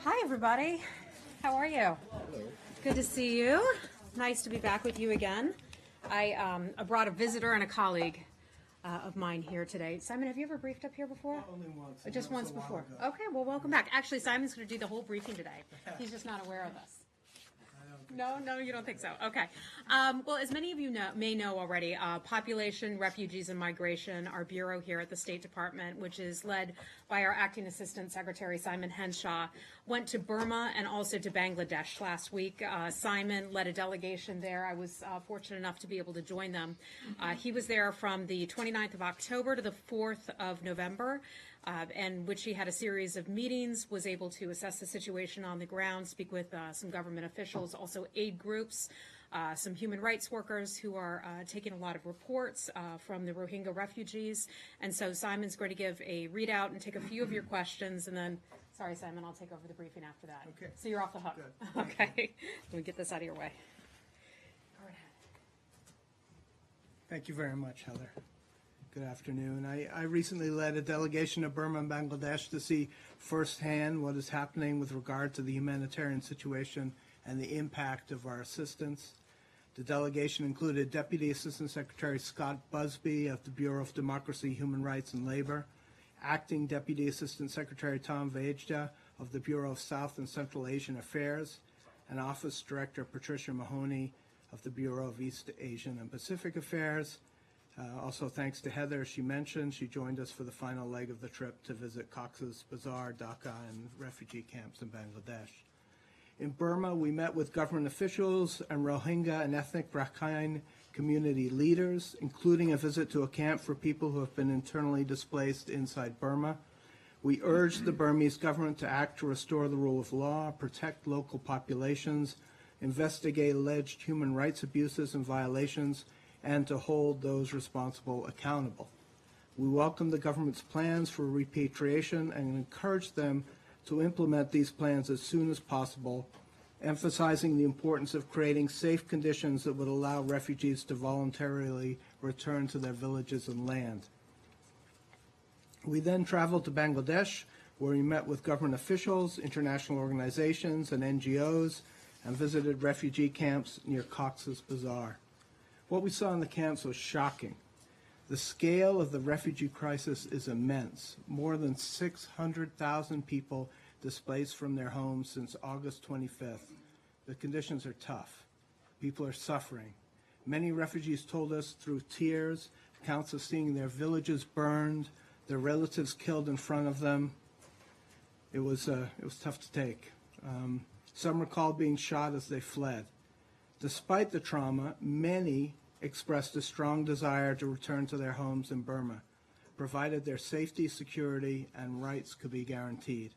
Hi, everybody. How are you? Hello. Good to see you. Nice to be back with you again. I brought a visitor and a colleague of mine here today. Simon, have you ever briefed up here before? Only once. Just once a while before. ago. Okay, well, welcome back. Actually, Simon's going to do the whole briefing today. He's just not aware of us. No, you don't think so. Okay. Well, as many of you may know already, Population, Refugees, and Migration, our bureau here at the State Department, which is led by our Acting Assistant Secretary Simon Henshaw, went to Burma and also to Bangladesh last week. Simon led a delegation there. I was fortunate enough to be able to join them. He was there from the 29th of October to the 4th of November. And which he had a series of meetings, was able to assess the situation on the ground, speak with some government officials, also aid groups, some human rights workers who are taking a lot of reports from the Rohingya refugees. And so Simon's going to give a readout and take a few of your questions, and then, sorry, Simon, I'll take over the briefing after that. Okay. So you're off the hook. Good. Okay. Let me get this out of your way. Go right ahead. Thank you very much, Heather. Good afternoon. I recently led a delegation to Burma and Bangladesh to see firsthand what is happening with regard to the humanitarian situation and the impact of our assistance. The delegation included Deputy Assistant Secretary Scott Busby of the Bureau of Democracy, Human Rights and Labor, Acting Deputy Assistant Secretary Tom Vajda of the Bureau of South and Central Asian Affairs, and Office Director Patricia Mahoney of the Bureau of East Asian and Pacific Affairs. Also, thanks to Heather, she mentioned, she joined us for the final leg of the trip to visit Cox's Bazar, Dhaka, and refugee camps in Bangladesh. In Burma, we met with government officials and Rohingya and ethnic Rakhine community leaders, including a visit to a camp for people who have been internally displaced inside Burma. We urged the Burmese government to act to restore the rule of law, protect local populations, investigate alleged human rights abuses and violations, and to hold those responsible accountable. We welcome the government's plans for repatriation and encourage them to implement these plans as soon as possible, emphasizing the importance of creating safe conditions that would allow refugees to voluntarily return to their villages and land. We then traveled to Bangladesh, where we met with government officials, international organizations, and NGOs, and visited refugee camps near Cox's Bazar. What we saw in the camps was shocking. The scale of the refugee crisis is immense. More than 600,000 people displaced from their homes since August 25th. The conditions are tough. People are suffering. Many refugees told us through tears accounts of seeing their villages burned, their relatives killed in front of them. It was tough to take. Some recalled being shot as they fled. Despite the trauma, many expressed a strong desire to return to their homes in Burma, provided their safety, security, and rights could be guaranteed.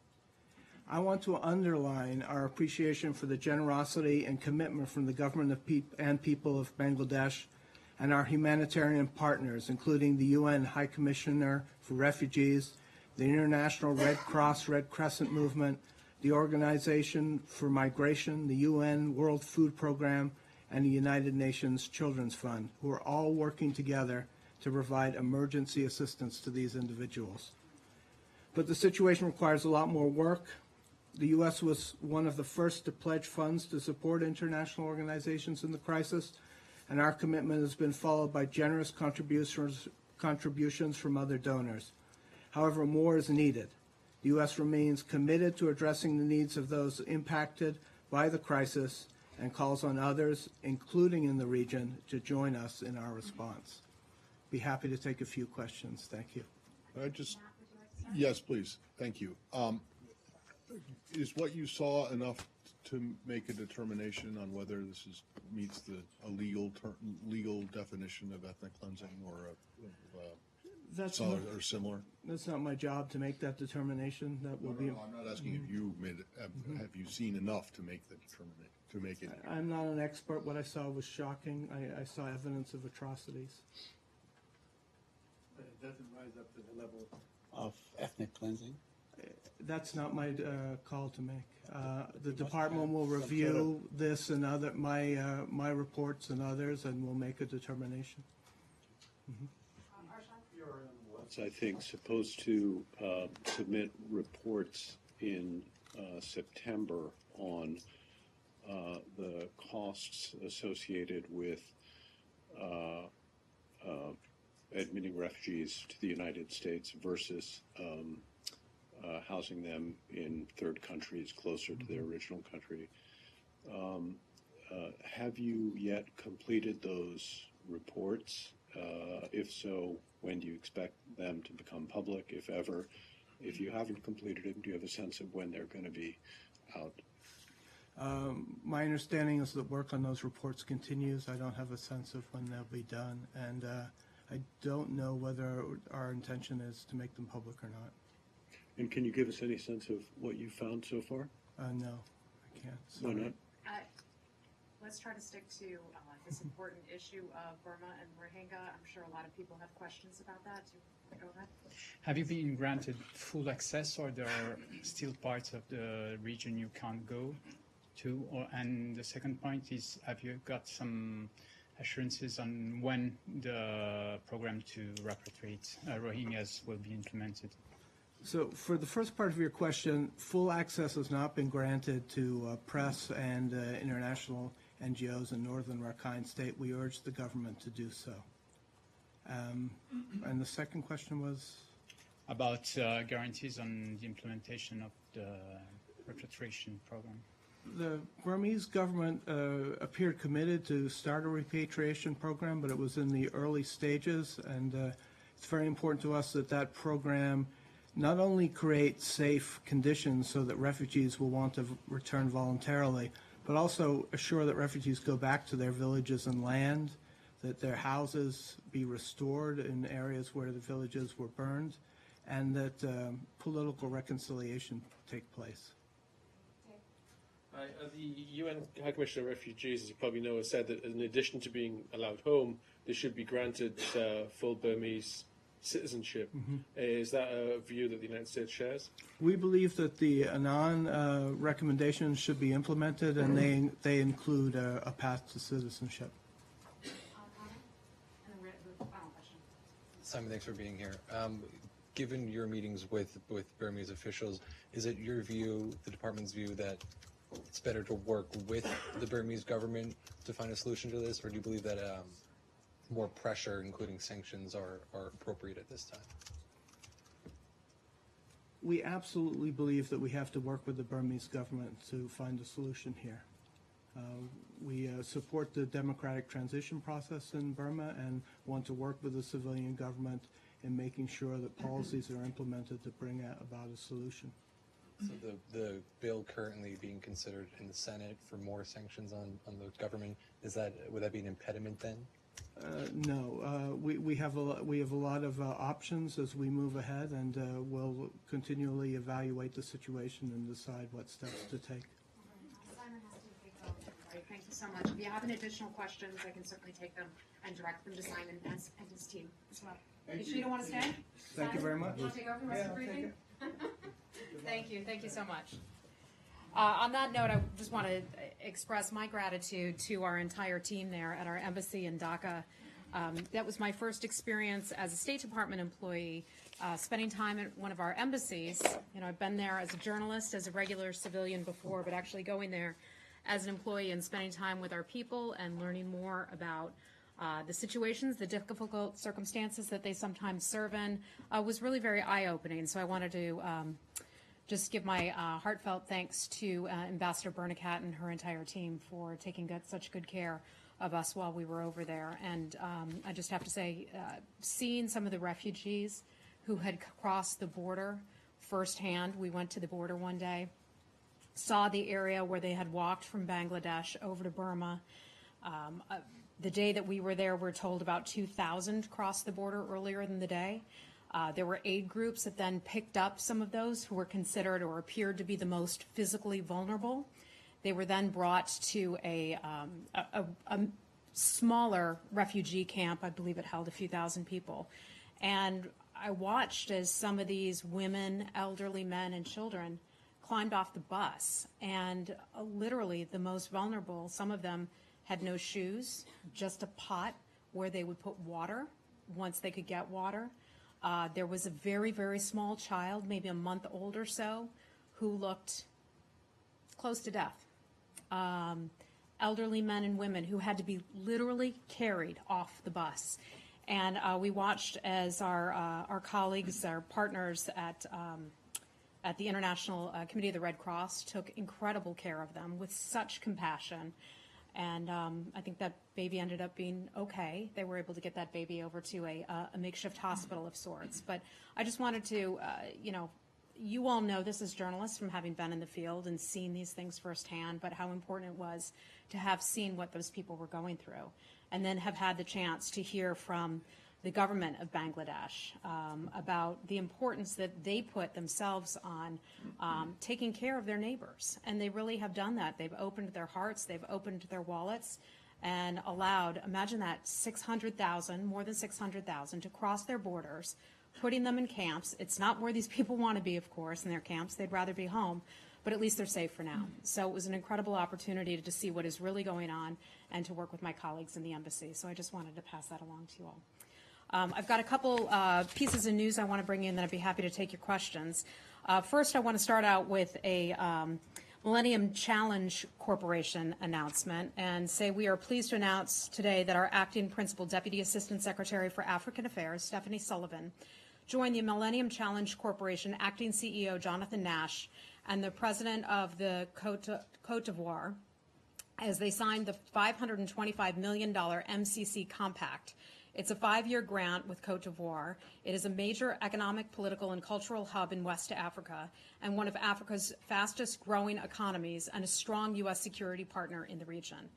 I want to underline our appreciation for the generosity and commitment from the government and people of Bangladesh and our humanitarian partners, including the UN High Commissioner for Refugees, the International Red Cross Red Crescent Movement, the Organization for Migration, the UN World Food Program, and the United Nations Children's Fund, who are all working together to provide emergency assistance to these individuals. But the situation requires a lot more work. The U.S. was one of the first to pledge funds to support international organizations in the crisis, and our commitment has been followed by generous contributions from other donors. However, more is needed. The U.S. remains committed to addressing the needs of those impacted by the crisis and calls on others, including in the region, to join us in our response. Be happy to take a few questions. Thank you. Yes, please. Thank you. Is what you saw enough to make a determination on whether this meets a legal definition of ethnic cleansing or or similar? That's not my job to make that determination. That will be. No, I'm not asking if you made it. Have you seen enough to make the determination? To make it. I'm not an expert. What I saw was shocking. I saw evidence of atrocities. But it doesn't rise up to the level of ethnic cleansing? That's not my call to make. The department will review this and my reports and others, and we'll make a determination. Mm-hmm. I think, supposed to submit reports in September on the costs associated with admitting refugees to the United States versus housing them in third countries closer to their original country. Have you yet completed those reports? If so, when do you expect them to become public, if ever? If you haven't completed them, do you have a sense of when they're going to be out? My understanding is that work on those reports continues. I don't have a sense of when they'll be done, and I don't know whether our intention is to make them public or not. And can you give us any sense of what you found so far? No, I can't. Why Sorry. not? Let's try to stick to this important issue of Burma and Rohingya. I'm sure a lot of people have questions about that. Go ahead. Have you been granted full access, or there are still parts of the region you can't go to? And the second point is, have you got some assurances on when the program to repatriate Rohingyas will be implemented? So for the first part of your question, full access has not been granted to press and international NGOs in northern Rakhine State. We urge the government to do so. And the second question was? About guarantees on the implementation of the repatriation program. The Burmese government appeared committed to start a repatriation program, but it was in the early stages, and it's very important to us that that program not only create safe conditions so that refugees will want to return voluntarily, but also assure that refugees go back to their villages and land, that their houses be restored in areas where the villages were burned, and that political reconciliation take place. The UN High Commissioner of Refugees, as you probably know, has said that in addition to being allowed home, they should be granted full Burmese citizenship. Is that a view that the United States shares? We believe that the Annan recommendations should be implemented, and they include a path to citizenship. Simon, thanks for being here. Given your meetings with Burmese officials, is it your view, the department's view, that it's better to work with the Burmese government to find a solution to this, or do you believe that more pressure, including sanctions, are appropriate at this time? We absolutely believe that we have to work with the Burmese government to find a solution here. We support the democratic transition process in Burma and want to work with the civilian government in making sure that policies are implemented to bring about a solution. So the bill currently being considered in the Senate for more sanctions on the government, would that be an impediment then? No, we have a lot of options as we move ahead, and we'll continually evaluate the situation and decide what steps to take. Simon has to take over. Right, thank you so much. If you have any additional questions, I can certainly take them and direct them to Simon and his team as well. You sure you don't want to stay? Thank you very much. You want to take over the rest of the Yeah, I'll briefing? take Thank you so much. On that note, I just want to express my gratitude to our entire team there at our embassy in Dhaka. That was my first experience as a State Department employee, spending time at one of our embassies. You know, I've been there as a journalist, as a regular civilian before, but actually going there as an employee and spending time with our people and learning more about the situations, the difficult circumstances that they sometimes serve in, was really very eye-opening. So I wanted to just give my heartfelt thanks to Ambassador Bernacat and her entire team for taking such good care of us while we were over there. And I just have to say, seeing some of the refugees who had crossed the border firsthand, we went to the border one day, saw the area where they had walked from Bangladesh over to Burma. The day that we were there, we're told about 2,000 crossed the border earlier in the day. There were aid groups that then picked up some of those who were considered or appeared to be the most physically vulnerable. They were then brought to a smaller refugee camp. I believe it held a few thousand people. And I watched as some of these women, elderly men, and children climbed off the bus. And literally the most vulnerable, some of them had no shoes, just a pot where they would put water once they could get water. There was a very, very small child, maybe a month old or so, who looked close to death. Elderly men and women who had to be literally carried off the bus. And we watched as our colleagues, our partners at the International Committee of the Red Cross took incredible care of them with such compassion. And I think that baby ended up being okay. They were able to get that baby over to a makeshift hospital of sorts. But I just wanted to, you all know this as journalists from having been in the field and seen these things firsthand, but how important it was to have seen what those people were going through and then have had the chance to hear from the government of Bangladesh about the importance that they put themselves on taking care of their neighbors. And they really have done that. They've opened their hearts, they've opened their wallets and allowed, imagine that, 600,000, more than 600,000 to cross their borders, putting them in camps. It's not where these people want to be, of course, in their camps. They'd rather be home, but at least they're safe for now. So it was an incredible opportunity to see what is really going on and to work with my colleagues in the embassy. So I just wanted to pass that along to you all. I've got a couple pieces of news I want to bring in that I'd be happy to take your questions. First, I want to start out with a Millennium Challenge Corporation announcement and say we are pleased to announce today that our acting Principal Deputy Assistant Secretary for African Affairs, Stephanie Sullivan, joined the Millennium Challenge Corporation acting CEO Jonathan Nash and the President of the Côte d'Ivoire as they signed the $525 million MCC Compact. It's a 5-year grant with Côte d'Ivoire. It is a major economic, political, and cultural hub in West Africa and one of Africa's fastest growing economies and a strong U.S. security partner in the region.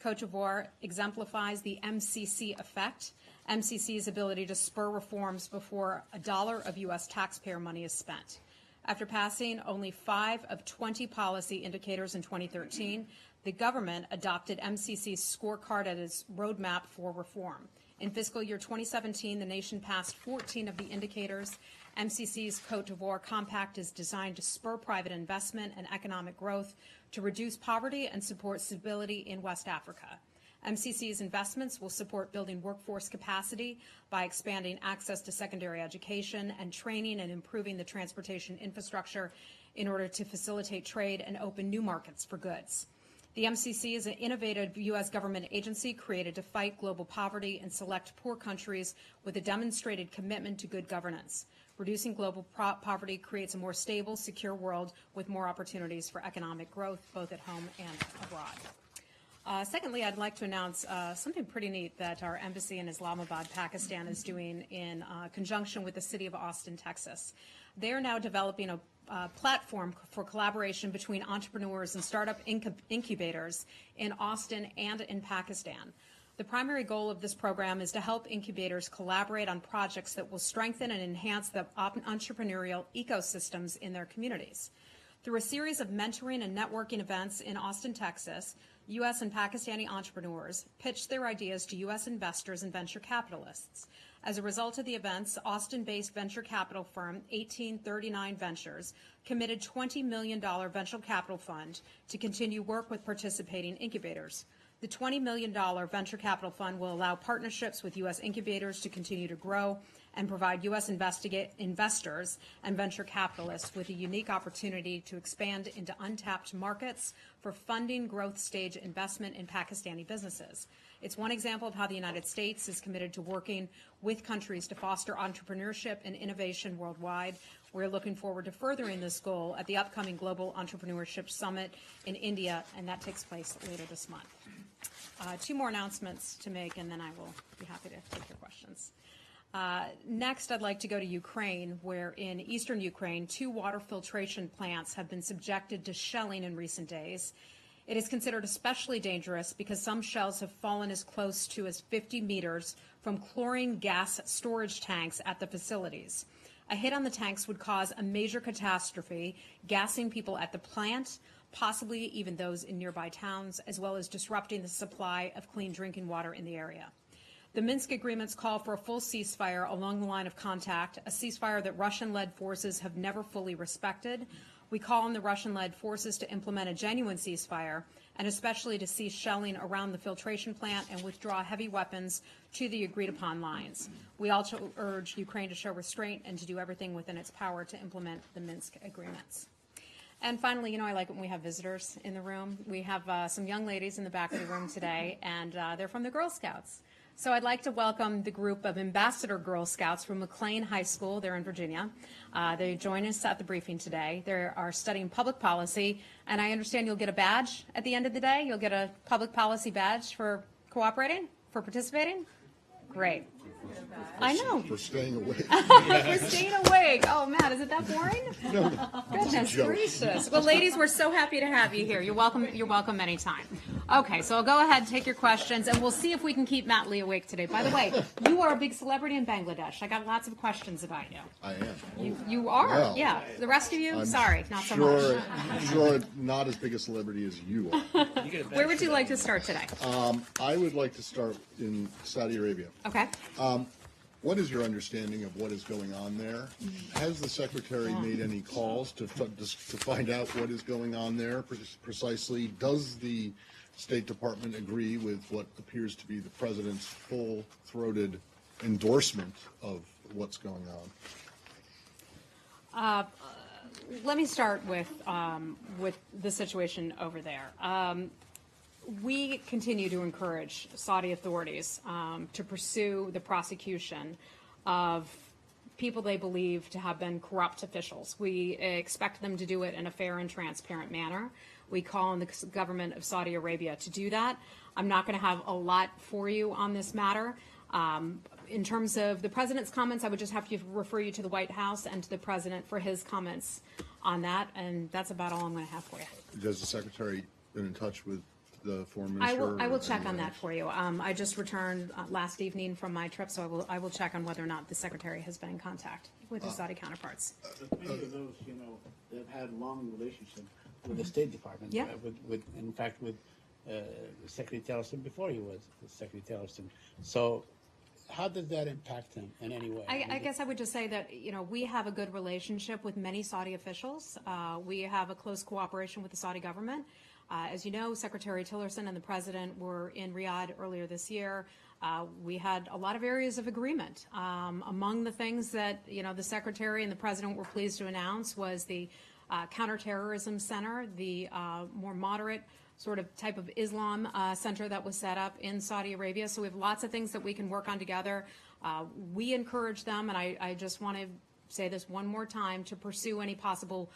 Côte d'Ivoire exemplifies the MCC effect, MCC's ability to spur reforms before a dollar of U.S. taxpayer money is spent. After passing only 5 of 20 policy indicators in 2013, the government adopted MCC's scorecard as its roadmap for reform. In fiscal year 2017, the nation passed 14 of the indicators. MCC's Côte d'Ivoire Compact is designed to spur private investment and economic growth, to reduce poverty and support stability in West Africa. MCC's investments will support building workforce capacity by expanding access to secondary education and training and improving the transportation infrastructure in order to facilitate trade and open new markets for goods. The MCC is an innovative U.S. government agency created to fight global poverty and select poor countries with a demonstrated commitment to good governance. Reducing global poverty creates a more stable, secure world with more opportunities for economic growth, both at home and abroad. Secondly, I'd like to announce something pretty neat that our embassy in Islamabad, Pakistan is doing in conjunction with the city of Austin, Texas. They are now developing a platform for collaboration between entrepreneurs and startup incubators in Austin and in Pakistan. The primary goal of this program is to help incubators collaborate on projects that will strengthen and enhance the entrepreneurial ecosystems in their communities. Through a series of mentoring and networking events in Austin, Texas, U.S. and Pakistani entrepreneurs pitched their ideas to U.S. investors and venture capitalists. As a result of the events, Austin-based venture capital firm 1839 Ventures committed $20 million venture capital fund to continue work with participating incubators. The $20 million venture capital fund will allow partnerships with U.S. incubators to continue to grow and provide U.S. investors and venture capitalists with a unique opportunity to expand into untapped markets for funding growth stage investment in Pakistani businesses. It's one example of how the United States is committed to working with countries to foster entrepreneurship and innovation worldwide. We're looking forward to furthering this goal at the upcoming Global Entrepreneurship Summit in India, and that takes place later this month. 2 more announcements to make, and then I will be happy to take your questions. Next, I'd like to go to Ukraine, where in eastern Ukraine, 2 water filtration plants have been subjected to shelling in recent days. It is considered especially dangerous because some shells have fallen as close to as 50 meters from chlorine gas storage tanks at the facilities. A hit on the tanks would cause a major catastrophe, gassing people at the plant, possibly even those in nearby towns, as well as disrupting the supply of clean drinking water in the area. The Minsk agreements call for a full ceasefire along the line of contact, a ceasefire that Russian-led forces have never fully respected. We call on the Russian-led forces to implement a genuine ceasefire, and especially to cease shelling around the filtration plant and withdraw heavy weapons to the agreed-upon lines. We also urge Ukraine to show restraint and to do everything within its power to implement the Minsk agreements. And finally, you know, I like it when we have visitors in the room. We have some young ladies in the back of the room today, and they're from the Girl Scouts. So I'd like to welcome the group of Ambassador Girl Scouts from McLean High School. They're in Virginia. They join us at the briefing today. They are studying public policy, and I understand you'll get a badge at the end of the day. You'll get a public policy badge for cooperating, for participating. Great. I know. For staying awake. For staying awake. Oh, Matt, is it that boring? No, Goodness joke. gracious. Well, ladies, we're so happy to have you here. You're welcome. You're welcome anytime. Okay, so I'll go ahead and take your questions, and we'll see if we can keep Matt Lee awake today. By the way, you are a big celebrity in Bangladesh. I got lots of questions about you. I am. You are. Well, Yeah. The rest of you, I'm sorry, not so sure, much. I'm sure not as big a celebrity as you are. Where would you like to start today? I would like to start in Saudi Arabia. Okay. What is your understanding of what is going on there? Has the secretary made any calls to find out what is going on there precisely? Does the State Department agree with what appears to be the president's full-throated endorsement of what's going on? Let me start with the situation over there. We continue to encourage Saudi authorities to pursue the prosecution of people they believe to have been corrupt officials. We expect them to do it in a fair and transparent manner. We call on the government of Saudi Arabia to do that. I'm not going to have a lot for you on this matter. In terms of the president's comments, I would just have to refer you to the White House and to the president for his comments on that, and that's about all I'm going to have for you. Does the secretary been in touch with the foreign minister? I will or check on anyone that else? for you. I just returned last evening from my trip, so I will check on whether or not the secretary has been in contact with his Saudi counterparts. Many of those, you know, they've had long relationship with the State Department. Yeah. In fact, with Secretary Tillerson before he was Secretary Tillerson. So how does that impact him in any way? I guess I would just say that, you know, we have a good relationship with many Saudi officials. We have a close cooperation with the Saudi government. As you know, Secretary Tillerson and the president were in Riyadh earlier this year. We had a lot of areas of agreement. Among the things that, you know, the secretary and the president were pleased to announce was the counterterrorism center, the more moderate sort of type of Islam center that was set up in Saudi Arabia. So we have lots of things that we can work on together. We encourage them, and I just want to say this one more time, to pursue any possible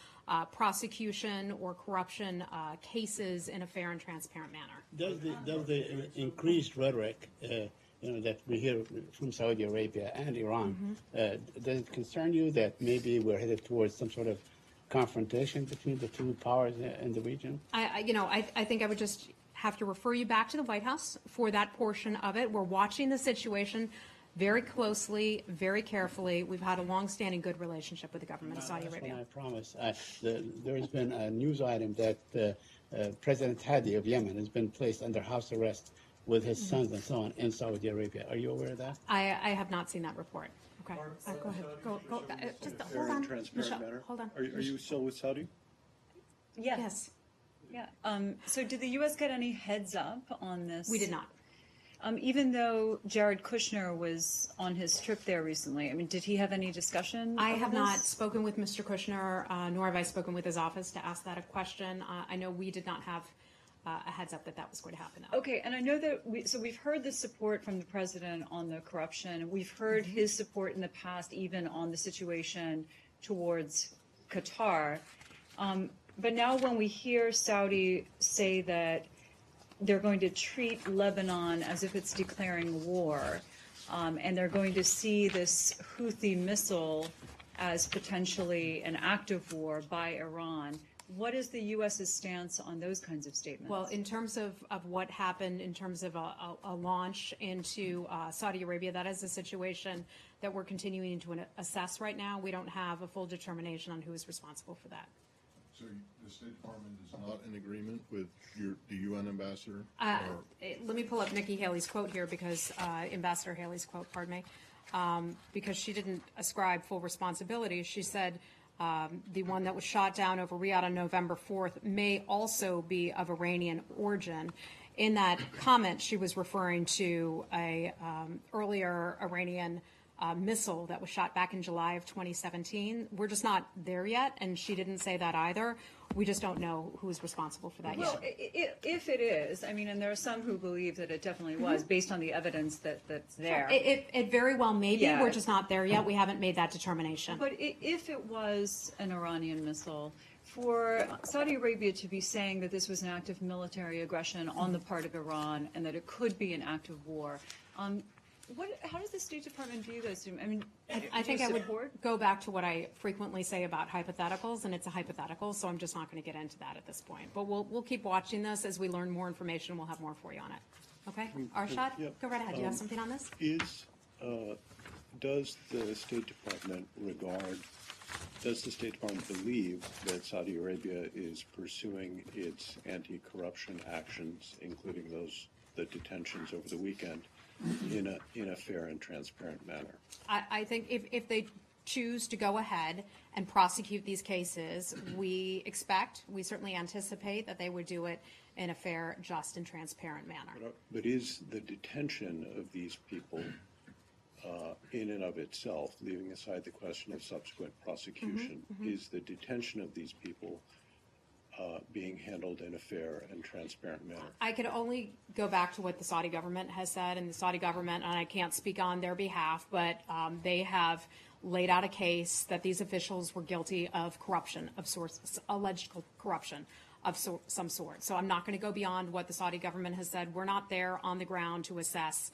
prosecution or corruption cases in a fair and transparent manner. Does the increased rhetoric, you know, that we hear from Saudi Arabia and Iran, does it concern you that maybe we're headed towards some sort of confrontation between the two powers in the region? I think I would just have to refer you back to the White House for that portion of it. We're watching the situation very closely, very carefully. We've had a long-standing good relationship with the government of Saudi Arabia. I promise. There has been a news item that President Hadi of Yemen has been placed under house arrest with his sons and so on in Saudi Arabia. Are you aware of that? I have not seen that report. Okay, go ahead. Go. Just hold on. Transparent Michelle, manner. hold on. Are you still with Saudi? Yes, Yeah. So did the U.S. get any heads up on this? we did not. Even though Jared Kushner was on his trip there recently, I mean, did he have any discussion? I over have this? not spoken with Mr. Kushner, nor have I spoken with his office to ask that a question. I know we did not have a heads up that that was going to happen. Okay, and I know that we've heard the support from the president on the corruption. We've heard his support in the past, even on the situation towards Qatar. But now when we hear Saudi say that they're going to treat Lebanon as if it's declaring war, and they're going to see this Houthi missile as potentially an act of war by Iran, what is the U.S.'s stance on those kinds of statements? Well, in terms of what happened in terms of a launch into Saudi Arabia, that is a situation that we're continuing to assess right now. We don't have a full determination on who is responsible for that. So the State Department is not in agreement with the UN ambassador? Let me pull up Nikki Haley's quote here, because Ambassador Haley's quote, pardon me, because she didn't ascribe full responsibility. She said the one that was shot down over Riyadh on November 4th may also be of Iranian origin. In that comment, she was referring to a earlier Iranian missile that was shot back in July of 2017. We're just not there yet, and she didn't say that either. We just don't know who's responsible for that Well, yet. if it is, I mean, and there are some who believe that it definitely was, based on the evidence that's there. It very well may be. Yeah. We're just not there yet. We haven't made that determination. But if it was an Iranian missile, for Saudi Arabia to be saying that this was an act of military aggression on the part of Iran and that it could be an act of war, how does the State Department view this? I mean, I think do you I would support? go back to what I frequently say about hypotheticals, and it's a hypothetical, so I'm just not going to get into that at this point. But we'll keep watching this. As we learn more information, we'll have more for you on it. Okay? Arshad, yeah. go right ahead. Do you have something on this? Does the State Department believe that Saudi Arabia is pursuing its anti-corruption actions, including the detentions over the weekend, in a fair and transparent manner? I think if they choose to go ahead and prosecute these cases, we certainly anticipate that they would do it in a fair, just, and transparent manner. But is the detention of these people in and of itself, leaving aside the question of subsequent prosecution, is the detention of these people being handled in a fair and transparent manner? I could only go back to what the Saudi government has said, and the Saudi government, and I can't speak on their behalf, but they have laid out a case that these officials were guilty of corruption of sorts, alleged corruption of some sort. So I'm not going to go beyond what the Saudi government has said. We're not there on the ground to assess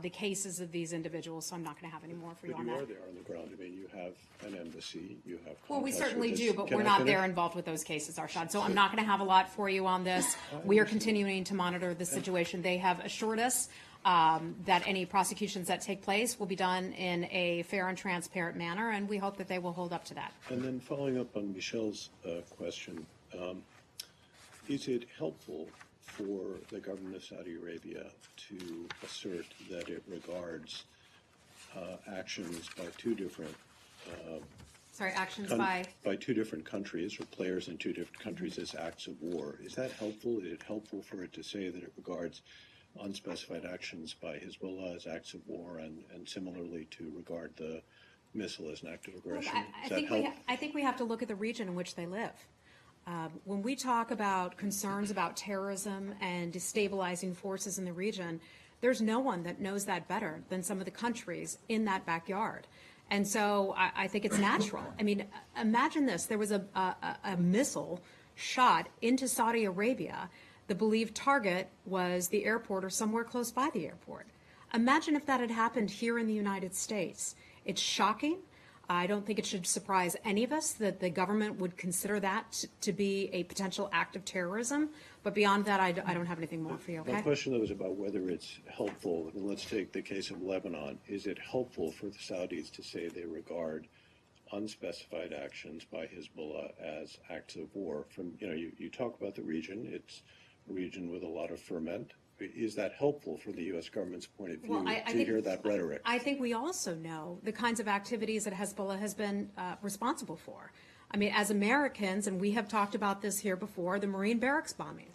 the cases of these individuals, so I'm not going to have any more for you But on you that. are there on the ground. I mean, you have an embassy, you have Well, we contacts certainly with do, this- but Can we're I not finish? there involved with those cases, Arshad. So I'm not going to have a lot for you on this. We are continuing to monitor the situation. They have assured us that any prosecutions that take place will be done in a fair and transparent manner, and we hope that they will hold up to that. And then following up on Michelle's question, is it helpful for the government of Saudi Arabia to assert that it regards actions by two different Sorry, actions by? by two different countries or players in two different countries as acts of war? Is that helpful? Is it helpful for it to say that it regards unspecified actions by Hezbollah as acts of war, and similarly to regard the missile as an act of aggression? I Does that think help? I think we have to look at the region in which they live. When we talk about concerns about terrorism and destabilizing forces in the region, there's no one that knows that better than some of the countries in that backyard. And so I think it's natural. I mean, imagine this. There was a missile shot into Saudi Arabia. The believed target was the airport or somewhere close by the airport. Imagine if that had happened here in the United States. It's shocking. I don't think it should surprise any of us that the government would consider that to be a potential act of terrorism. But beyond that, I don't have anything more for you, My okay? question, though, is about whether it's helpful, and let's take the case of Lebanon. Is it helpful for the Saudis to say they regard unspecified actions by Hezbollah as acts of war? You talk about the region. It's a region with a lot of ferment. Is that helpful for the U.S. government's point of view to hear that rhetoric? I think we also know the kinds of activities that Hezbollah has been responsible for. I mean, as Americans, and we have talked about this here before, the Marine barracks bombing,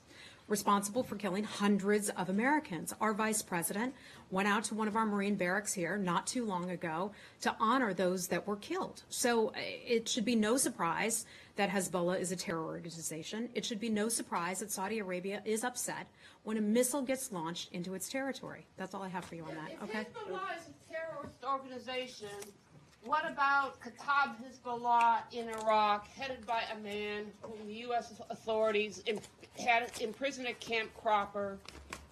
responsible for killing hundreds of Americans. Our vice president went out to one of our Marine barracks here not too long ago to honor those that were killed. So it should be no surprise that Hezbollah is a terror organization. It should be no surprise that Saudi Arabia is upset when a missile gets launched into its territory. That's all I have for you on that, okay? If Hezbollah is a terrorist organization, what about Kataib Hezbollah in Iraq, headed by a man whom the U.S. authorities had imprisoned at Camp Cropper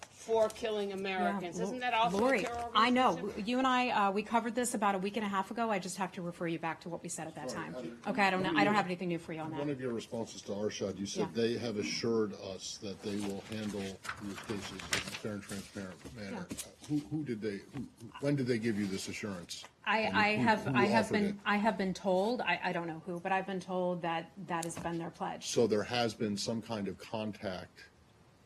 for killing Americans? Isn't that also Lori, a terror organization? I know. You and I, we covered this about a week and a half ago. I just have to refer you back to what we said at that time. Okay, I don't have anything new for you on One that. of your responses to Arshad, you said Yeah. they have assured us that they will handle these cases in a fair and transparent manner. When did they give you this assurance? I Who offered it? have been told, I don't know who, but I've been told that that has been their pledge. So there has been some kind of contact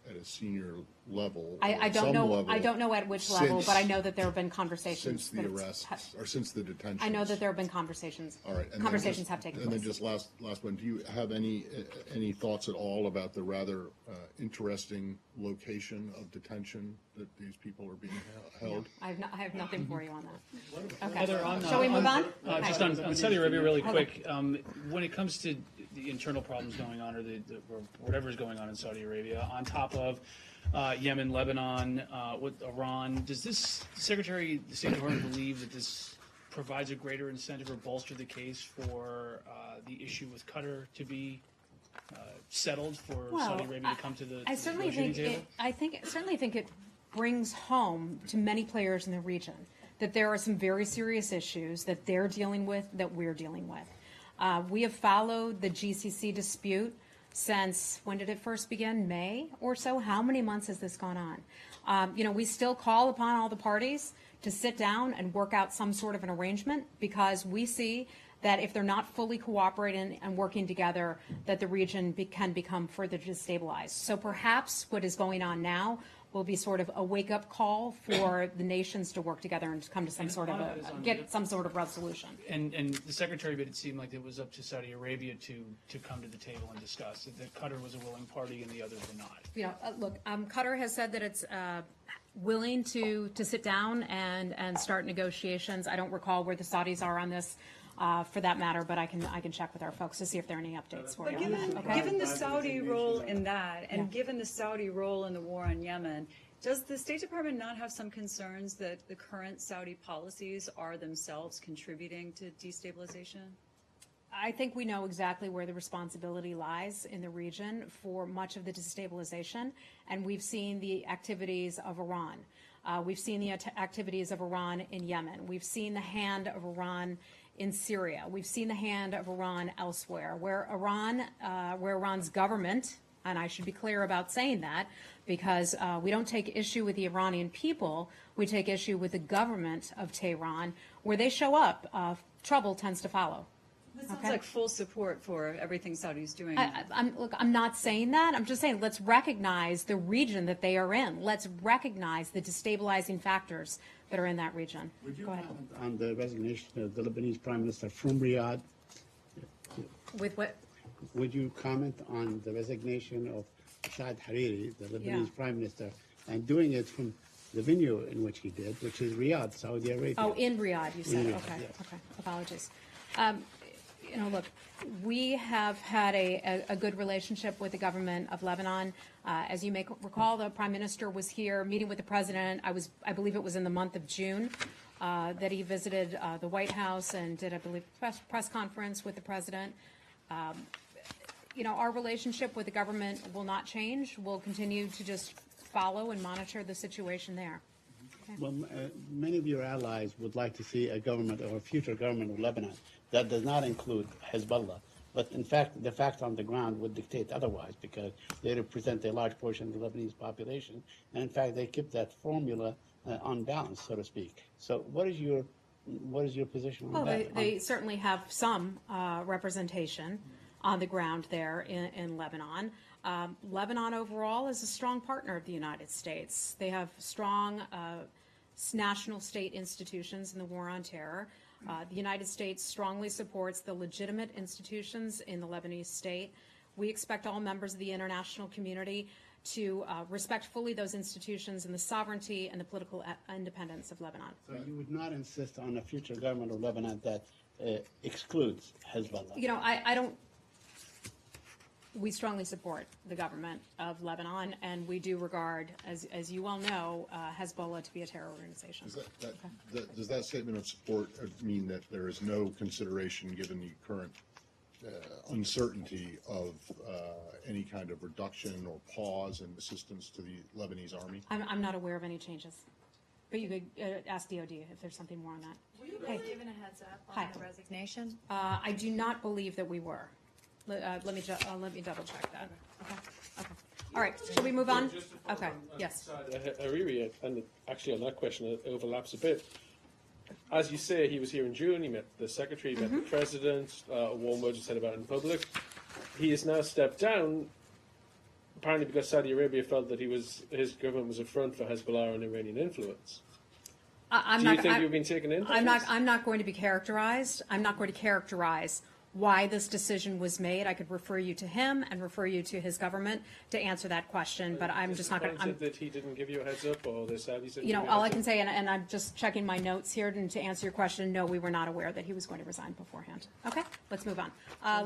at a senior level. or I at don't some know. level I don't know at which level, since- but I know that there have been conversations. Since the that it's arrest, touched. or since the detention. I know that there have been conversations. All right. and then Conversations just- have taken And then place. just last one, do you have any thoughts at all about the rather interesting location of detention that these people are being held? I have nothing for you on that. Okay. Heather, Shall we move on? Just on Saudi Arabia really quick, when it comes to the internal problems going on, or or whatever is going on in Saudi Arabia, on top of Yemen, Lebanon, with Iran. Does this Secretary, the State Department, believe that this provides a greater incentive or bolster the case for the issue with Qatar to be settled, for Saudi Arabia to come to the I certainly negotiating think table? I certainly think it brings home to many players in the region that there are some very serious issues that they're dealing with, that we're dealing with. We have followed the GCC dispute since, when did it first begin? May or so? How many months has this gone on? We still call upon all the parties to sit down and work out some sort of an arrangement, because we see that if they're not fully cooperating and working together, that the region can become further destabilized. So perhaps what is going on now will be sort of a wake-up call for the nations to work together and to come to some sort of get some sort of resolution. And the Secretary made it seem like it was up to Saudi Arabia to come to the table and discuss, that Qatar was a willing party and the others were not. Look, Qatar has said that it's willing to sit down and start negotiations. I don't recall where the Saudis are on this, for that matter, but I can check with our folks to see if there are any updates for But you. given the Saudi role in that, and given the Saudi role in the war on Yemen, does the State Department not have some concerns that the current Saudi policies are themselves contributing to destabilization? I think we know exactly where the responsibility lies in the region for much of the destabilization, and we've seen the activities of Iran. We've seen the activities of Iran in Yemen. We've seen the hand of Iran in Syria. We've seen the hand of Iran elsewhere, where Iran's government, and I should be clear about saying that, because we don't take issue with the Iranian people, we take issue with the government of Tehran. Where they show up, trouble tends to follow. That sounds like full support for everything Saudi's doing. I'm not saying that. I'm just saying let's recognize the region that they are in. Let's recognize the destabilizing factors that are in that region. Would you Go ahead. comment on the resignation of the Lebanese Prime Minister from Riyadh? With what? Would you comment on the resignation of Saad Hariri, the Lebanese Prime Minister, and doing it from the venue in which he did, which is Riyadh, Saudi Arabia? Oh, in Riyadh, you said. Riyadh, Okay, yes. okay. Apologies. Look, we have had a good relationship with the government of Lebanon. As you may recall, the Prime Minister was here meeting with the President. I believe it was in the month of June that he visited the White House and did, I believe, press conference with the President. Our relationship with the government will not change. We'll continue to just follow and monitor the situation there. Well, many of your allies would like to see a government or a future government of Lebanon that does not include Hezbollah. But in fact, the facts on the ground would dictate otherwise, because they represent a large portion of the Lebanese population. And in fact, they keep that formula on balance, so to speak. So what is your position on that? They certainly have some representation on the ground there in Lebanon. Lebanon overall is a strong partner of the United States. They have strong national state institutions in the war on terror. The United States strongly supports the legitimate institutions in the Lebanese state. We expect all members of the international community to respect fully those institutions and the sovereignty and the political independence of Lebanon. So you would not insist on a future government of Lebanon that excludes Hezbollah? I don't. We strongly support the government of Lebanon, and we do regard, as you well know, Hezbollah to be a terror organization. Does that statement of support mean that there is no consideration, given the current uncertainty of any kind of reduction or pause in assistance to the Lebanese army? I'm not aware of any changes, but you could ask DOD if there's something more on that. Were you given a heads up on the resignation? I do not believe that we were. Let me double check that. Okay. All right. Shall we move on? Okay. Yes. Hariri, and actually on that question, it overlaps a bit. As you say, he was here in June. He met the Secretary, he met the President. A warm word was said about it in public. He has now stepped down, apparently because Saudi Arabia felt that his government was a front for Hezbollah and Iranian influence. Do you think you've been taken into this? I'm not going to be characterized. I'm not going to characterize why this decision was made, I could refer you to him and refer you to his government to answer that question, but I'm just not going to. That he didn't give you a heads up, or the Saudis didn't You know, give you a all I heads can up? say, and I'm just checking my notes here, and to answer your question, no, we were not aware that he was going to resign beforehand. Okay, let's move on.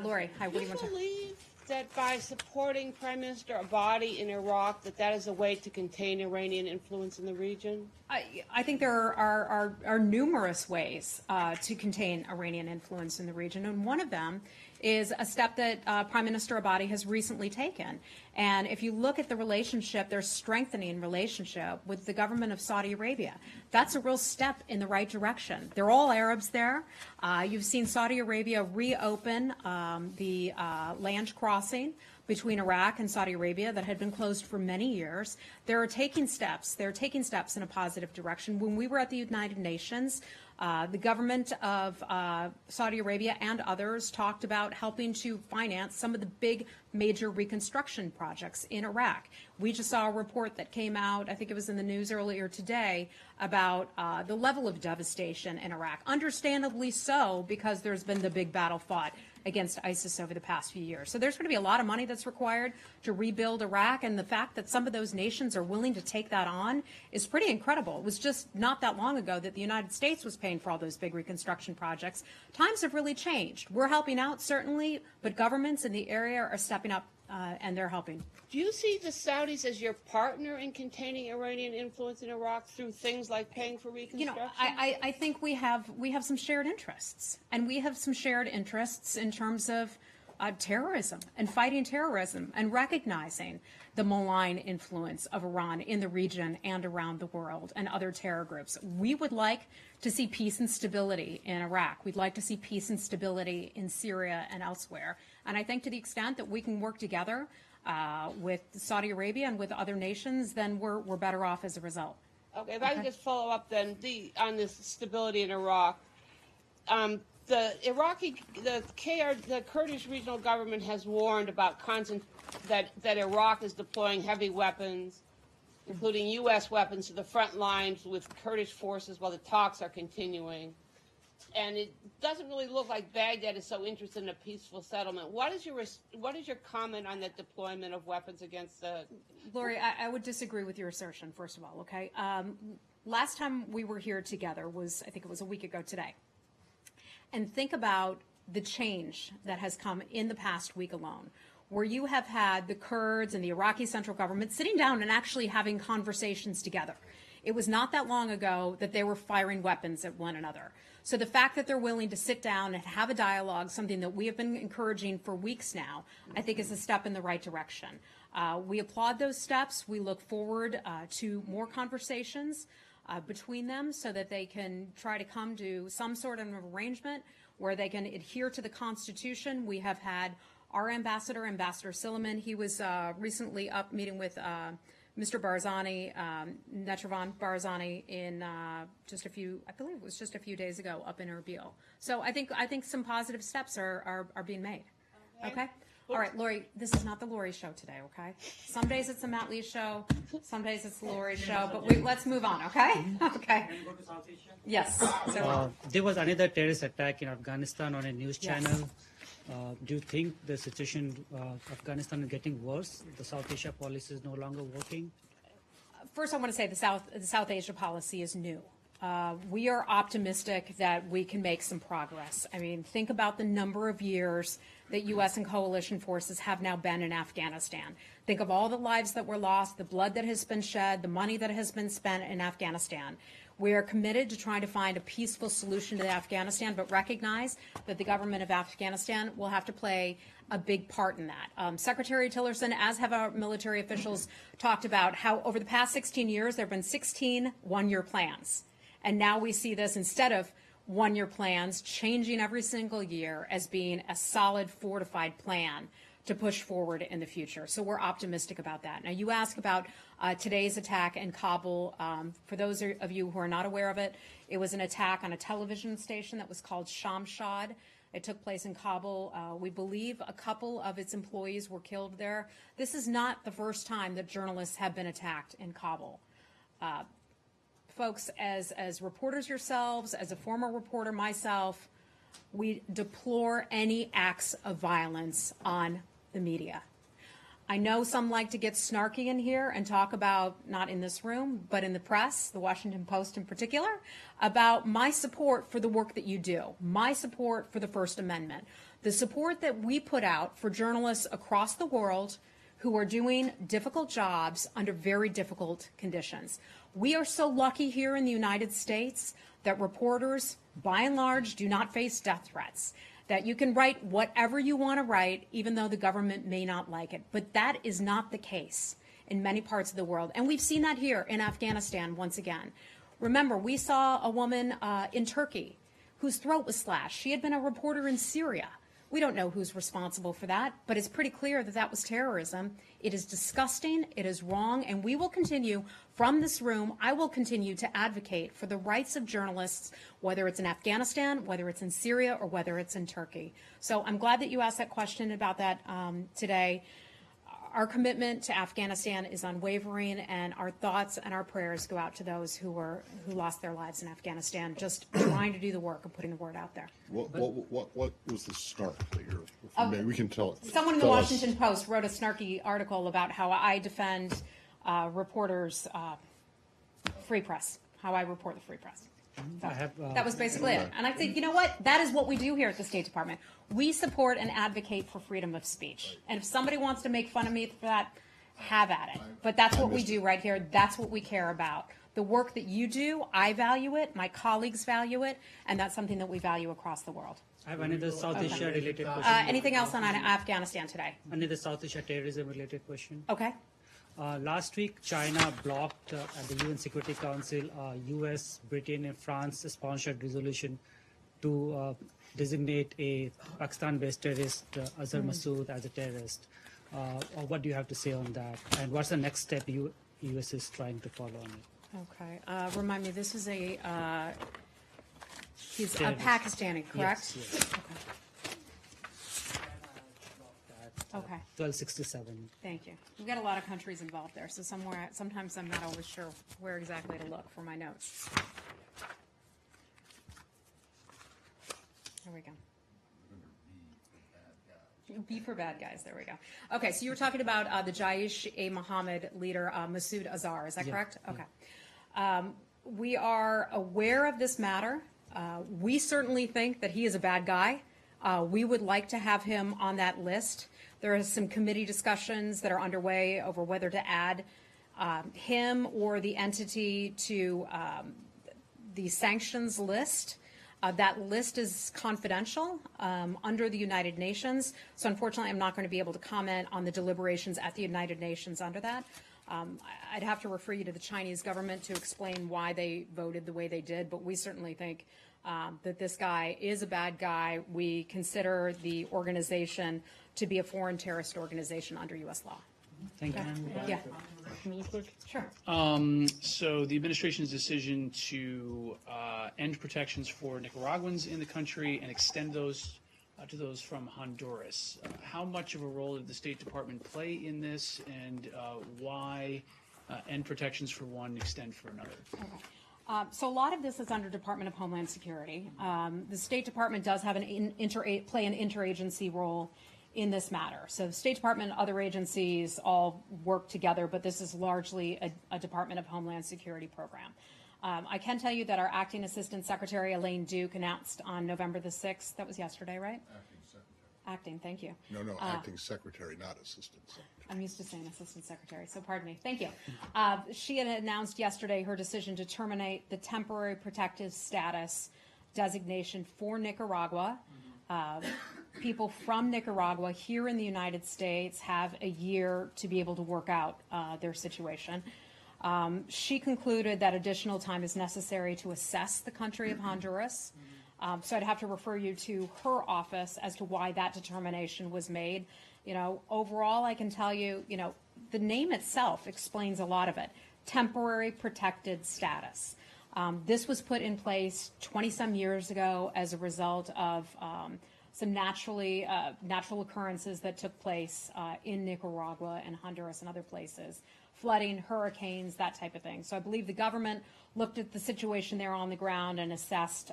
Lori, hi, what do you want to? believe that by supporting Prime Minister Abadi in Iraq, that is a way to contain Iranian influence in the region? I think there are numerous ways to contain Iranian influence in the region, and one of them is a step that Prime Minister Abadi has recently taken. And if you look at the relationship, there's strengthening relationship with the government of Saudi Arabia. That's a real step in the right direction. They're all Arabs there. You've seen Saudi Arabia reopen the land crossing between Iraq and Saudi Arabia that had been closed for many years. They're taking steps in a positive direction. When we were at the United Nations, the government of Saudi Arabia and others talked about helping to finance some of the big major reconstruction projects in Iraq. We just saw a report that came out, I think it was in the news earlier today, about the level of devastation in Iraq. Understandably so, because there's been the big battle fought against ISIS over the past few years. So there's going to be a lot of money that's required to rebuild Iraq, and the fact that some of those nations are willing to take that on is pretty incredible. It was just not that long ago that the United States was paying for all those big reconstruction projects. Times have really changed. We're helping out, certainly, but governments in the area are stepping up, and they're helping. Do you see the Saudis as your partner in containing Iranian influence in Iraq through things like paying for reconstruction? You know, I think we have some shared interests, and we have some shared interests in terms of terrorism and fighting terrorism and recognizing the malign influence of Iran in the region and around the world and other terror groups. We would like to see peace and stability in Iraq. We'd like to see peace and stability in Syria and elsewhere. And I think to the extent that we can work together with Saudi Arabia and with other nations, then we're better off as a result. Okay, if I can just follow up then on this stability in Iraq. The Kurdish regional government has warned about that Iraq is deploying heavy weapons, including U.S. weapons, to the front lines with Kurdish forces while the talks are continuing. And it doesn't really look like Baghdad is so interested in a peaceful settlement. What is your comment on that deployment of weapons against the? Lori, I would disagree with your assertion, first of all, okay? Last time we were here together was, I think it was a week ago today. And think about the change that has come in the past week alone, where you have had the Kurds and the Iraqi central government sitting down and actually having conversations together. It was not that long ago that they were firing weapons at one another. So the fact that they're willing to sit down and have a dialogue, something that we have been encouraging for weeks now, I think is a step in the right direction. We applaud those steps. We look forward to more conversations between them so that they can try to come to some sort of arrangement where they can adhere to the Constitution. We have had our ambassador, Ambassador Silliman. He was recently up meeting with Mr. Barzani, Netravan Barzani, in I believe it was just a few days ago up in Erbil. So I think some positive steps are being made. Okay? All right, Lori, this is not the Lori show today, okay? Some days it's the Matt Lee show, some days it's the Lori show, but let's move on, okay? Okay. Can we go to South Asia? Yes. There was another terrorist attack in Afghanistan on a news channel. Do you think the situation of Afghanistan is getting worse? The South Asia policy is no longer working? First, I want to say the South Asia policy is new. We are optimistic that we can make some progress. I mean, think about the number of years that U.S. and coalition forces have now been in Afghanistan. Think of all the lives that were lost, the blood that has been shed, the money that has been spent in Afghanistan. We are committed to trying to find a peaceful solution to Afghanistan, but recognize that the government of Afghanistan will have to play a big part in that. Secretary Tillerson, as have our military officials, talked about how over the past 16 years, there have been 16 one-year plans. And now we see this, instead of one-year plans, changing every single year as being a solid, fortified plan to push forward in the future. So we're optimistic about that. Now, you ask about today's attack in Kabul. For those of you who are not aware of it, it was an attack on a television station that was called Shamshad. It took place in Kabul. We believe a couple of its employees were killed there. This is not the first time that journalists have been attacked in Kabul. Folks, as reporters yourselves, as a former reporter myself, We deplore any acts of violence on the media. I know some like to get snarky in here and talk about, not in this room, but in the press, the Washington Post in particular, about my support for the work that you do, my support for the First Amendment, the support that we put out for journalists across the world who are doing difficult jobs under very difficult conditions. We are so lucky here in the United States that reporters, by and large, do not face death threats, that you can write whatever you want to write, even though the government may not like it. But that is not the case in many parts of the world. And we've seen that here in Afghanistan once again. Remember, we saw a woman in Turkey whose throat was slashed. She had been a reporter in Syria. We don't know who's responsible for that, but it's pretty clear that that was terrorism. It is disgusting, it is wrong, and we will continue from this room, I will continue to advocate for the rights of journalists, whether it's in Afghanistan, whether it's in Syria, or whether it's in Turkey. So I'm glad that you asked that question about that today. Our commitment to Afghanistan is unwavering, and our thoughts and our prayers go out to those who lost their lives in Afghanistan, just trying to do the work of putting the word out there. What was the snark that maybe we can tell? Someone in the Washington Post wrote a snarky article about how I defend reporters' free press, how I report the free press. That was basically it. And I think, you know what? That is what we do here at the State Department. We support and advocate for freedom of speech. And if somebody wants to make fun of me for that, have at it. But that's what we do right here. That's what we care about. The work that you do, I value it, my colleagues value it, and that's something that we value across the world. I have another South Asia related question. Anything else on Afghanistan today? Another South Asia terrorism related question. Okay. Last week, China blocked at the UN Security Council U.S., Britain, and France sponsored resolution to designate a Pakistan-based terrorist, Azhar Masood, as a terrorist. What do you have to say on that? And what's the next step U.S. is trying to follow on it? Okay. Remind me, this is he's a Pakistani, correct? Yes. Okay. 1267. Thank you. We've got a lot of countries involved there, so sometimes I'm not always sure where exactly to look for my notes. There we go. B for bad guys. There we go. Okay, so you were talking about the Jaish-e-Mohammed leader, Masood Azhar. Is that correct? Okay. We are aware of this matter. We certainly think that he is a bad guy. We would like to have him on that list. There are some committee discussions that are underway over whether to add him or the entity to the sanctions list. That list is confidential under the United Nations, so unfortunately I'm not going to be able to comment on the deliberations at the United Nations under that. I'd have to refer you to the Chinese government to explain why they voted the way they did, but we certainly think that this guy is a bad guy. We consider the organization to be a foreign terrorist organization under U.S. law. Thank you. Yeah. Real quick. Sure. So the administration's decision to end protections for Nicaraguans in the country and extend those to those from Honduras. How much of a role did the State Department play in this, and why end protections for one, extend for another? Okay. So a lot of this is under Department of Homeland Security. The State Department does have play an interagency role in this matter. So the State Department and other agencies all work together, but this is largely a Department of Homeland Security program. I can tell you that our Acting Assistant Secretary, Elaine Duke, announced on November the 6th, that was yesterday, right? Acting Secretary. Acting, thank you. No, Acting Secretary, not Assistant Secretary. I'm used to saying Assistant Secretary, so pardon me. Thank you. She had announced yesterday her decision to terminate the temporary protective status designation for Nicaragua. People from Nicaragua here in the United States have a year to be able to work out their situation. She concluded that additional time is necessary to assess the country of Honduras. So I'd have to refer you to her office as to why that determination was made. You know, overall, I can tell you, you know, the name itself explains a lot of it. Temporary protected status. This was put in place 20-some years ago as a result of some natural occurrences that took place in Nicaragua and Honduras and other places. Flooding, hurricanes, that type of thing. So I believe the government looked at the situation there on the ground and assessed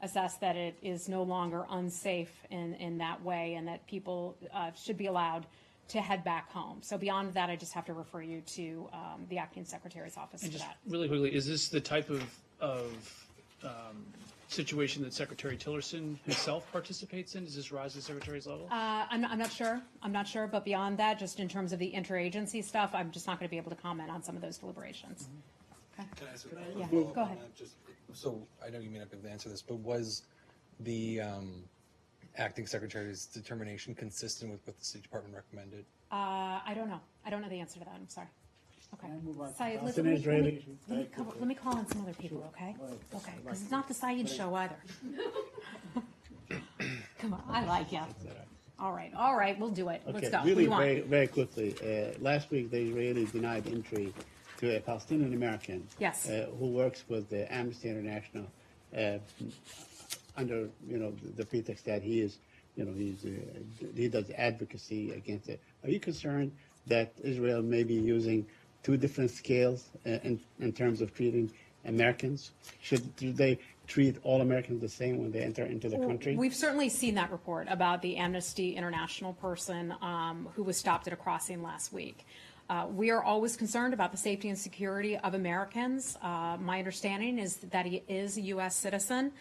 assess that it is no longer unsafe in that way and that people should be allowed to head back home. So beyond that, I just have to refer you to the acting secretary's office And for just that. really quickly, is this the type of situation that Secretary Tillerson himself participates in? Does this rise to the Secretary's level? I'm not sure. I'm not sure. But beyond that, just in terms of the interagency stuff, I'm just not going to be able to comment on some of those deliberations. Okay. Can I ask Yeah, follow-up go on ahead. that? So I know you may not be able to answer this, but was the acting secretary's determination consistent with what the State Department recommended? I don't know. I don't know the answer to that. I'm sorry. Okay. on to Saeed, Palestine, let Israeli? me call on some other people, okay? Okay, because it's not the Saeed show either. Come on, I like you. All right, we'll do it. Let's Okay, go. What do really you want? very, very quickly. Last week, the Israelis denied entry to a Palestinian American Yes. who works with the Amnesty International under, the pretext that he is, he does advocacy against it. Are you concerned that Israel may be using two different scales in terms of treating Americans? Should they treat all Americans the same when they enter into the country? We've certainly seen that report about the Amnesty International person who was stopped at a crossing last week. We are always concerned about the safety and security of Americans. My understanding is that he is a U.S. citizen.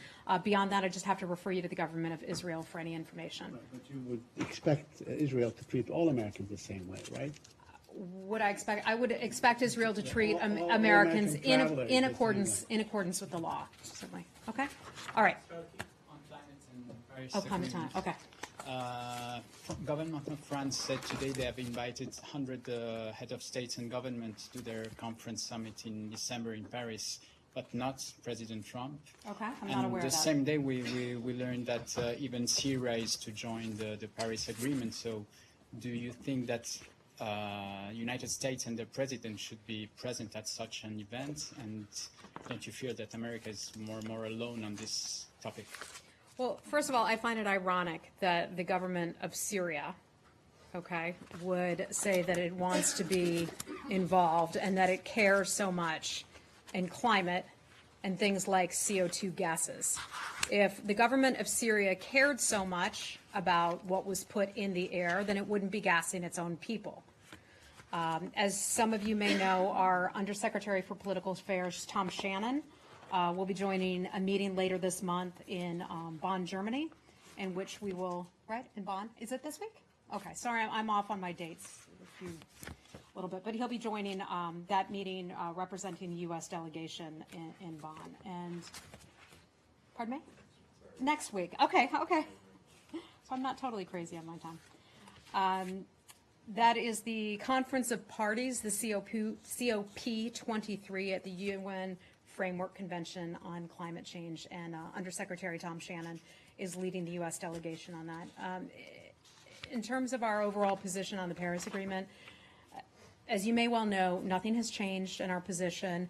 Beyond that, I just have to refer you to the government of Israel for any information. But you would expect Israel to treat all Americans the same way, right? Would I expect? I would expect Israel to treat All Americans American travelers in the accordance with the law. Certainly. Okay. All right. On climate and Paris Oh, climate time. Agreement. Okay. Government of France said today they have invited 100 head of states and governments to their conference summit in December in Paris, but not President Trump. Okay. I'm And not aware the of that. same day we learned that even Syria is to join the Paris Agreement. So do you think that United States and the President should be present at such an event? And don't you fear that America is more and more alone on this topic? Well, first of all, I find it ironic that the government of Syria, okay, would say that it wants to be involved and that it cares so much in climate and things like CO2 gases. If the government of Syria cared so much about what was put in the air, then it wouldn't be gassing its own people. As some of you may know, our Undersecretary for Political Affairs, Tom Shannon, will be joining a meeting later this month in Bonn, Germany, in which we will, right, in Bonn? Is it this week? Okay, sorry, I'm off on my dates a little bit, but he'll be joining that meeting representing the U.S. delegation in Bonn. And, pardon me? Next week. Okay. So I'm not totally crazy on my time. That is the Conference of Parties, the COP23 at the UN Framework Convention on Climate Change, and Undersecretary Tom Shannon is leading the U.S. delegation on that. In terms of our overall position on the Paris Agreement, as you may well know, nothing has changed in our position.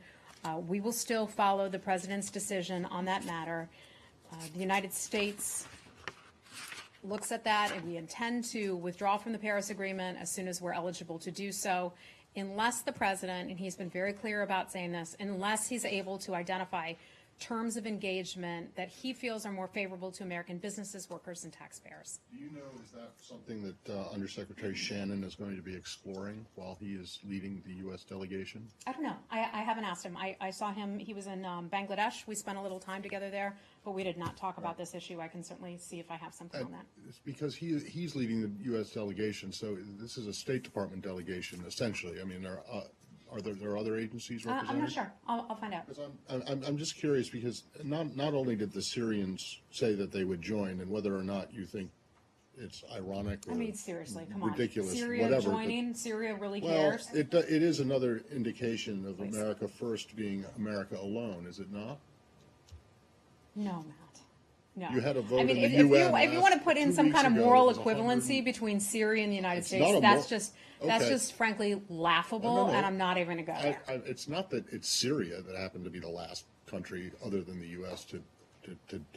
We will still follow the President's decision on that matter. The United States looks at that, and we intend to withdraw from the Paris Agreement as soon as we're eligible to do so, unless the President, and he's been very clear about saying this, unless he's able to identify terms of engagement that he feels are more favorable to American businesses, workers, and taxpayers. Do you know, is that something that Undersecretary Shannon is going to be exploring while he is leading the U.S. delegation? I don't know. I haven't asked him. I saw him. He was in Bangladesh. We spent a little time together there, but we did not talk about this issue. I can certainly see if I have something on that. It's because he's leading the U.S. delegation, so this is a State Department delegation, essentially. I mean, are there other agencies represented? I'm not sure. I'll find out. I'm just curious because not only did the Syrians say that they would join, and whether or not you think it's ironic or I mean, seriously, come on. ridiculous, Syria whatever. joining, Syria really Well, cares? it is another indication of America first being America alone, is it not? No, Matt. No. You had a vote I mean, in the if UN you want to put in 2 some weeks kind of ago, moral it was 100 equivalency between Syria and the United It's States, not a that's okay. just frankly laughable, No. and I'm not even going to go there. It's not that it's Syria that happened to be the last country other than the U.S. to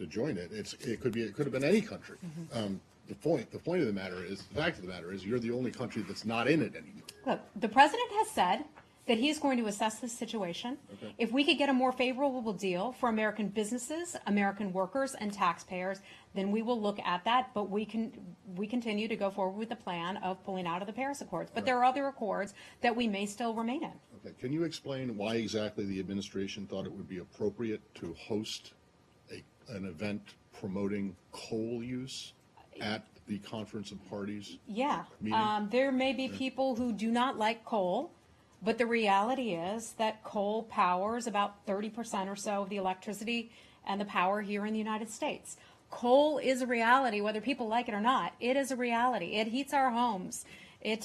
join it. It could have been any country. Mm-hmm. The fact of the matter is, you're the only country that's not in it anymore. Look, the president has said that he is going to assess this situation. Okay. If we could get a more favorable deal for American businesses, American workers, and taxpayers, then we will look at that. But we continue to go forward with the plan of pulling out of the Paris Accords. But there are other accords that we may still remain in. Okay, can you explain why exactly the administration thought it would be appropriate to host an event promoting coal use at the Conference of Parties? Yeah, Meaning? there may be people who do not like coal, but the reality is that coal powers about 30% or so of the electricity and the power here in the United States. Coal is a reality, whether people like it or not. It is a reality. It heats our homes. It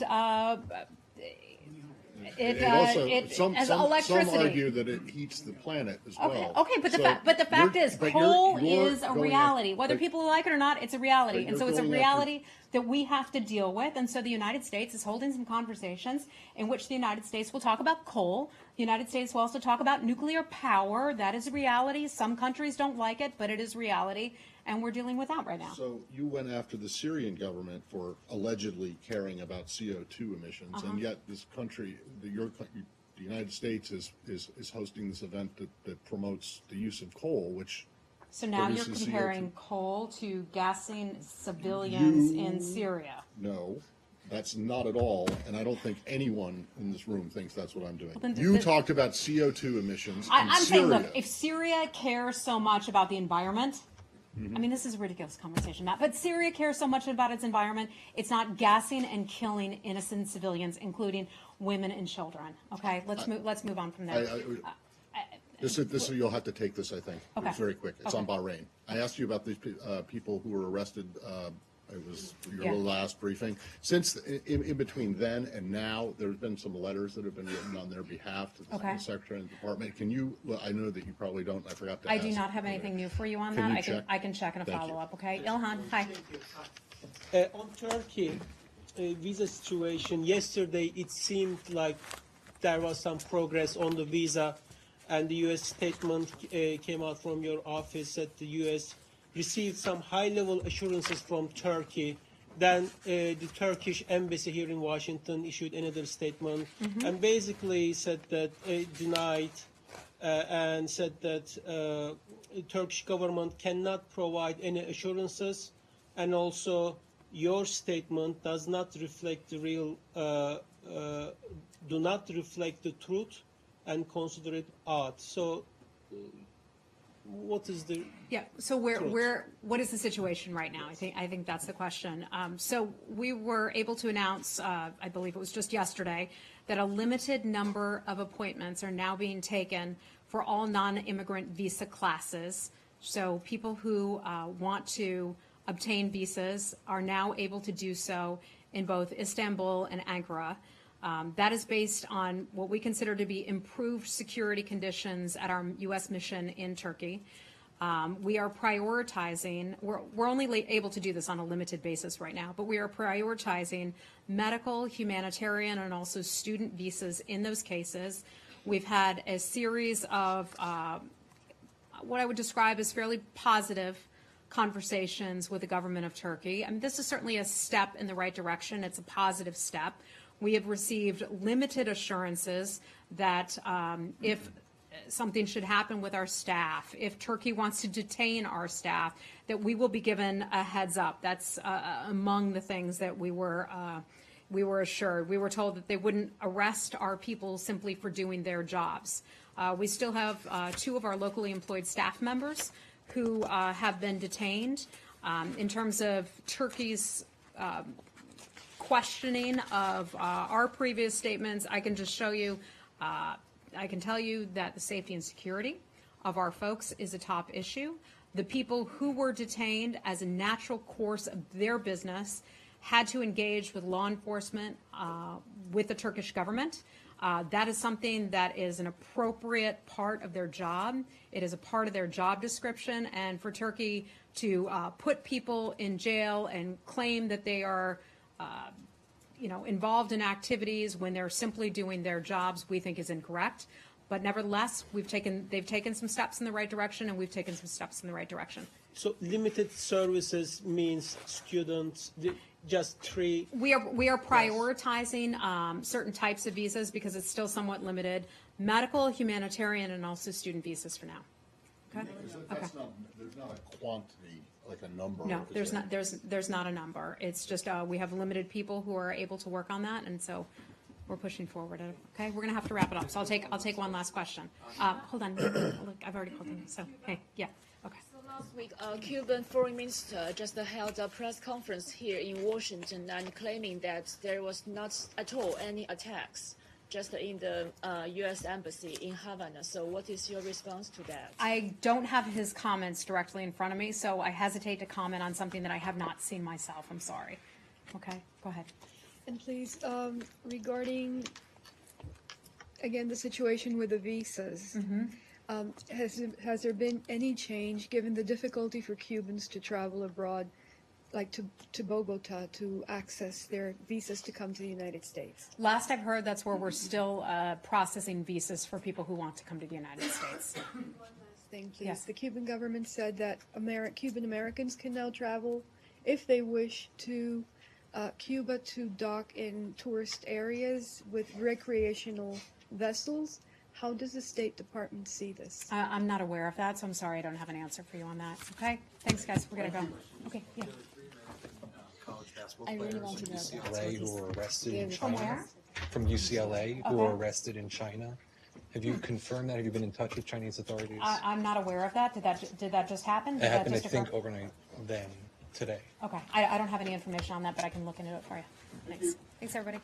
Some electricity. argue that it heats the planet as well. Okay, but the fact is, coal is a reality. Whether people like it or not, it's a reality. And so it's a reality that we have to deal with. And so the United States is holding some conversations in which the United States will talk about coal. The United States will also talk about nuclear power. That is a reality. Some countries don't like it, but it is reality. And we're dealing with that right now. So you went after the Syrian government for allegedly caring about CO2 emissions, and yet this country, the United States is hosting this event that promotes the use of coal, which So now you're produces comparing CO2. coal to gassing civilians in Syria. No, that's not at all, and I don't think anyone in this room thinks that's what I'm doing. then You talked about CO2 emissions in I'm Syria. saying, look, if Syria cares so much about the environment, I mean, this is a ridiculous conversation, Matt, but Syria cares so much about its environment, it's not gassing and killing innocent civilians, including women and children. Okay, let's move on from there. This you'll have to take this, I think. Okay. It's very quick. It's Okay. on Bahrain. I asked you about these people who were arrested. It was your Yeah. last briefing. Since in between then and now, there's been some letters that have been written on their behalf to the Okay. Secretary of the Department. Can you? Well, I know that you probably don't. I forgot to. I ask. do not have anything new for you on Can that. you check? I can check and Thank you. follow up. Okay, Ilhan, hi. On Turkey visa situation, yesterday it seemed like there was some progress on the visa, and the U.S. statement came out from your office that the U.S. received some high-level assurances from Turkey. Then the Turkish embassy here in Washington issued another statement and basically said that denied and said that the Turkish government cannot provide any assurances, and also your statement does not reflect the real, do not reflect the truth, and consider it odd. So, what is the? Yeah. So what is the situation right now? I think that's the question. So we were able to announce, I believe it was just yesterday, that a limited number of appointments are now being taken for all non-immigrant visa classes. So people who want to obtain visas are now able to do so in both Istanbul and Ankara. That is based on what we consider to be improved security conditions at our U.S. mission in Turkey. We are prioritizing, we're only able to do this on a limited basis right now, but we are prioritizing medical, humanitarian, and also student visas in those cases. We've had a series of what I would describe as fairly positive conversations with the government of Turkey. I mean, this is certainly a step in the right direction. It's a positive step. We have received limited assurances that if something should happen with our staff, if Turkey wants to detain our staff, that we will be given a heads up. That's among the things that we were assured. We were told that they wouldn't arrest our people simply for doing their jobs. We still have 2 of our locally employed staff members who have been detained. In terms of Turkey's questioning of our previous statements, I can just show you, I can tell you that the safety and security of our folks is a top issue. The people who were detained, as a natural course of their business, had to engage with law enforcement, with the Turkish government. That is something that is an appropriate part of their job. It is a part of their job description. And for Turkey to put people in jail and claim that they are involved in activities when they're simply doing their jobs, we think is incorrect. But nevertheless, they've taken some steps in the right direction, and we've taken some steps in the right direction. So limited services means students, just 3. We are prioritizing certain types of visas because it's still somewhat limited. Medical, humanitarian, and also student visas for now. Okay? There's not a quantity, like a number. No, there's not a number. It's just we have limited people who are able to work on that, and so we're pushing forward. Okay, we're gonna have to wrap it up. So I'll take one last question. Hold on, look, I've already called him. So hey, yeah, okay. Last week, Cuban foreign minister just held a press conference here in Washington and claiming that there was not at all any attacks just in the U.S. embassy in Havana. So what is your response to that? I don't have his comments directly in front of me, so I hesitate to comment on something that I have not seen myself. I'm sorry. Okay, go ahead. And please, regarding, again, the situation with the visas, has there been any change, given the difficulty for Cubans to travel abroad, like to Bogota, to access their visas to come to the United States? Last I've heard, that's where we're still processing visas for people who want to come to the United States. One last thing, please. Yes. The Cuban government said that Cuban Americans can now travel, if they wish, to Cuba to dock in tourist areas with recreational vessels. How does the State Department see this? I'm not aware of that, so I'm sorry I don't have an answer for you on that. Okay? Thanks, guys. We're going to go. Okay, yeah. College basketball I really players want to from know UCLA who were arrested in From China. where? From UCLA who were arrested in China. Have you confirmed that? Have you been in touch with Chinese authorities? I'm not aware of that. Did that just happen? It Did that happened, I just think, occur? overnight then, today. Okay. I don't have any information on that, but I can look into it for you. Thanks. Thanks, everybody.